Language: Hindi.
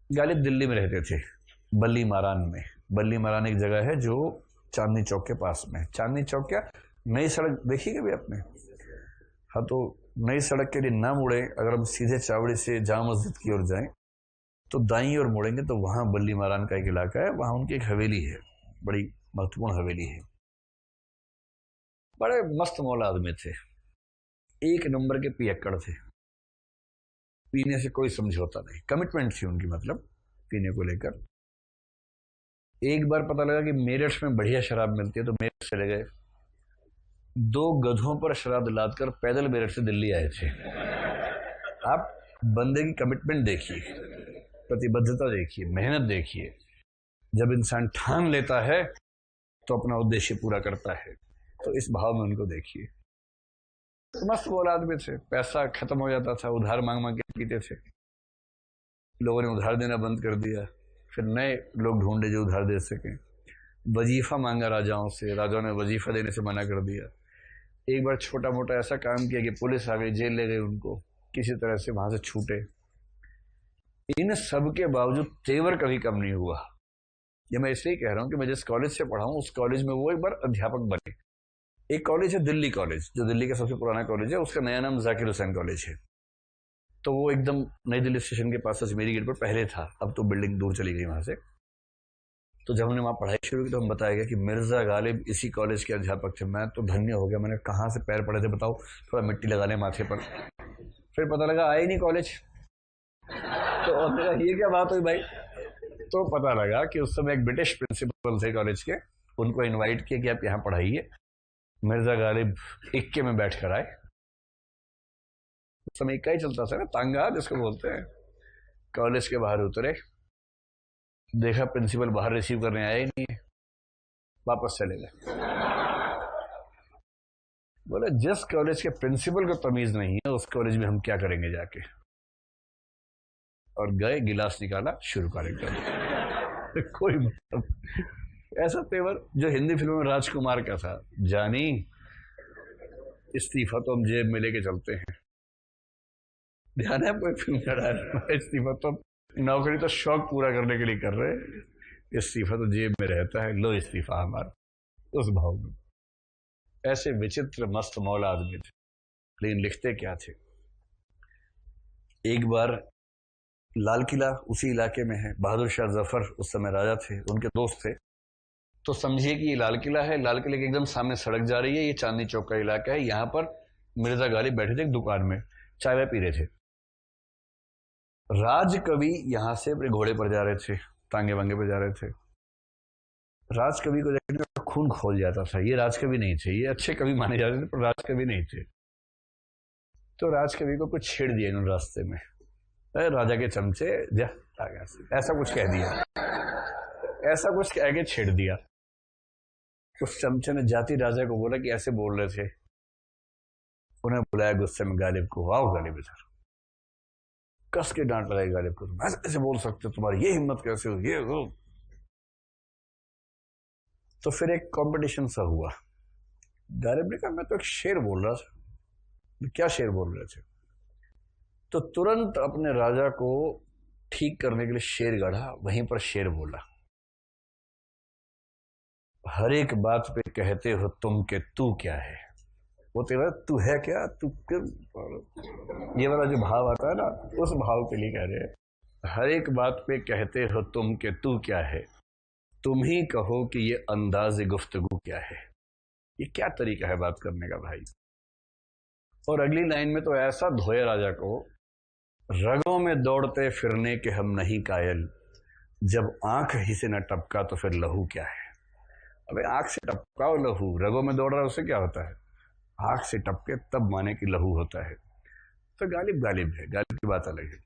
गालिब दिल्ली में रहते थे, बल्ली मारान में। बल्ली मारान एक जगह है जो चांदनी चौक के पास में। चांदनी चौक क्या, नई सड़क देखी कभी आपने? हाँ, तो नई सड़क के लिए ना मुड़े, अगर हम सीधे चावड़ी से जामा मस्जिद की ओर जाएं तो दाईं ओर मुड़ेंगे तो वहां बल्ली मारान का एक इलाका है, वहां उनकी एक हवेली है, बड़ी महत्वपूर्ण हवेली है। बड़े मस्त मौला आदमी थे, एक नंबर के पियक्कड़ थे, पीने से कोई समझौता नहीं, कमिटमेंट थी उनकी, मतलब पीने को लेकर। एक बार पता लगा कि मेरठ में बढ़िया शराब मिलती है तो मेरठ चले गए, 2 गधों पर शराब लादकर पैदल मेरठ से दिल्ली आए थे। आप बंदे की कमिटमेंट देखिए, प्रतिबद्धता देखिए, मेहनत देखिए। जब इंसान ठान लेता है तो अपना उद्देश्य पूरा करता है, तो इस भाव में उनको देखिए। तो मस्त बोल आदमी थे, पैसा खत्म हो जाता था, उधार मांग मांग के पीते थे। लोगों ने उधार देना बंद कर दिया, फिर नए लोग ढूंढे जो उधार दे सकें। वजीफा मांगा राजाओं से, राजाओं ने वजीफा देने से मना कर दिया। एक बार छोटा मोटा ऐसा काम किया कि पुलिस आ गई, जेल ले गई उनको, किसी तरह से वहां से छूटे। इन सब के बावजूद तेवर कभी कम नहीं हुआ। ये मैं इसलिए कह रहा हूं कि मैं जिस कॉलेज से पढ़ा हूं उस कॉलेज में वो एक बार अध्यापक बने। एक कॉलेज है दिल्ली कॉलेज, जो दिल्ली का सबसे पुराना कॉलेज है, उसका नया नाम जाकिर हुसैन कॉलेज है। तो वो एकदम नई दिल्ली स्टेशन के पास अजमेरी गेट पर पहले था, अब तो बिल्डिंग दूर चली गई वहां से। तो जब हमने वहाँ पढ़ाई शुरू की तो हम बताया गया कि मिर्जा गालिब इसी कॉलेज के अध्यापक थे। मैं तो धन्य हो गया, मैंने कहाँ से पैर पड़े थे बताओ, थोड़ा मिट्टी लगा ले माथे पर। फिर पता लगा आए नहीं कॉलेज, तो ये क्या बात हुई भाई। तो पता लगा कि उस समय एक ब्रिटिश प्रिंसिपल थे कॉलेज के, उनको इनवाइट किया कि आप यहाँ पढ़ाइए। मिर्जा गालिब इक्के में बैठ कर आए। उस समय इक्का ही चलता था ना, तांगा जिसको बोलते हैं। कॉलेज के बाहर उतरे, देखा प्रिंसिपल बाहर रिसीव करने आया ही नहीं है, वापस चले गए। बोले जिस कॉलेज के प्रिंसिपल को तमीज नहीं है उस कॉलेज में हम क्या करेंगे जाके। और गए, गिलास निकाला, शुरू करेंगे। कोई मतलब ऐसा तेवर जो हिंदी फिल्म में राजकुमार का था, जानी इस्तीफा तो हम जेब में लेके चलते हैं। ध्यान है कोई फिल्म का डायलॉग, इस्तीफा तो नौकरी तो शौक पूरा करने के लिए कर रहे हैं, इस्तीफा तो जेब में रहता है, लो इस्तीफा हमारा। उस भाव में ऐसे विचित्र मस्त मौला आदमी थे, लेकिन लिखते क्या थे। एक बार लाल किला उसी इलाके में है, बहादुर शाह जफर उस समय राजा थे, उनके दोस्त थे। तो समझिए कि ये लाल किला है, लाल किले के एकदम सामने सड़क जा रही है, ये चांदनी चौक का इलाका है। यहाँ पर मिर्जा गालिब बैठे थे एक दुकान में, चाय वाय पी रहे थे। राज कवि यहाँ से अपने घोड़े पर जा रहे थे, तांगे वांगे पे जा रहे थे। राज कवि को देखकर खून खोल जाता था। ये राज कवि नहीं थे, ये अच्छे कवि माने जाते थे पर राज कवि नहीं थे। तो राज कवि को कुछ छेड़ दिया इन्होंने रास्ते में, अरे राजा के चमचे जा आ गया, ऐसा कुछ कह दिया, ऐसा कुछ कह के छेड़ दिया। उस चमचे ने जाति राजा को बोला कि ऐसे बोल रहे थे। उन्हें बुलाया गुस्से में गालिब को, आओ गालिब इधर। कस के डांट लगाई गालिब को, तुम ऐसे बोल सकते हो, तुम्हारी ये हिम्मत कैसे हो, ये हो। तो फिर एक कंपटीशन सा हुआ। गालिब ने कहा मैं तो एक शेर बोल रहा था। क्या शेर बोल रहे थे? तो तुरंत अपने राजा को ठीक करने के लिए शेर गढ़ा, वहीं पर शेर बोला, हर एक बात पे कहते हो तुम के तू क्या है। वो तेरा तू है क्या, तू क्यों, ये वाला जो भाव आता है ना, उस भाव के लिए कह रहे हैं। हर एक बात पे कहते हो तुम के तू क्या है, तुम ही कहो कि ये अंदाज गुफ्तगू क्या है। ये क्या तरीका है बात करने का भाई। और अगली लाइन में तो ऐसा धोया राजा को, रगों में दौड़ते फिरने के हम नहीं कायल, जब आंख ही से न टपका तो फिर लहू क्या है। अबे आंख से टपका और लहू, रगों में दौड़ रहा है उससे क्या होता है, आंख से टपके तब माने कि लहू होता है। तो गालिब गालिब है, गालिब की बात अलग है।